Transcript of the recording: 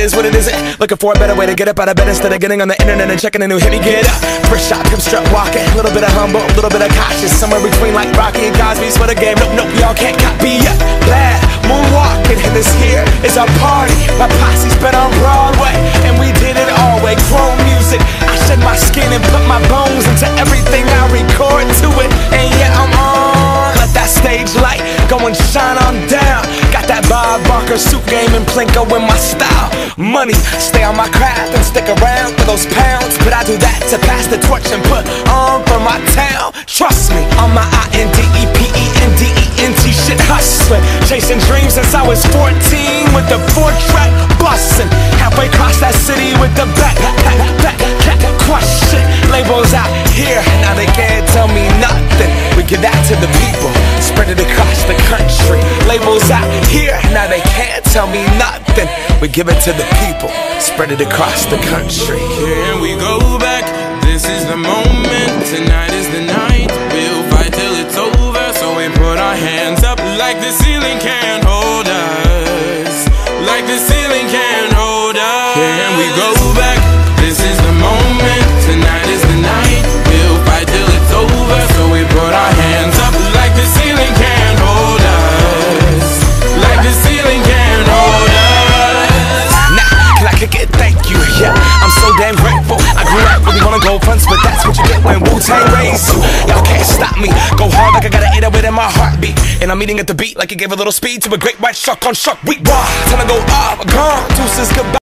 is, what it isn't. Looking for a better way to get up out of bed instead of getting on the internet and checking a new hit. Me get up, first shot, come strut walking. A little bit of humble, a little bit of cautious. Somewhere between like Rocky and Cosby's for the game. Nope, y'all can't copy yet. Glad moonwalking, and this here is our party. My posse's been on Broadway, and we did it all way. Chrome music, I shed my skin and put my bones into everything I record to it. And yeah, I'm on. Let that stage light go and shine on down. Got that Bob Barker suit game and Plinko in my style. Money, stay on my craft and stick around for those pounds. But I do that to pass the torch and put on for my town. Trust me, on my INDEPENDENT shit hustling. Chasing dreams since I was 14 with the 4-track bustin'. Halfway across that city with the back question. Labels out here, now they can't tell me nothing. We give that to the people, spread it across the country. Labels out here, now they can't tell me nothing. We give it to the people, spread it across the country. Here we go back, this is the moment. Tonight is the night, we'll fight till it's over. So we put our hands up like the ceiling can't hold us. Like the ceiling can't hold us. Here we go back, this is the moment. Tonight is the night, we'll fight till it's over. So we put our hands up like the ceiling can't hold us. Like the ceiling can't hold us. Nah, can I kick it? Thank you, yeah, I'm so damn grateful. I grew up really wanna go fronts, but that's what you get when Wu-Tang raised you. Y'all can't stop me, go hard like I got an 808 in my heartbeat. And I'm eating at the beat like it gave a little speed to a great white shark on Shark Week. Raw, time to go off, gone, deuces, goodbye.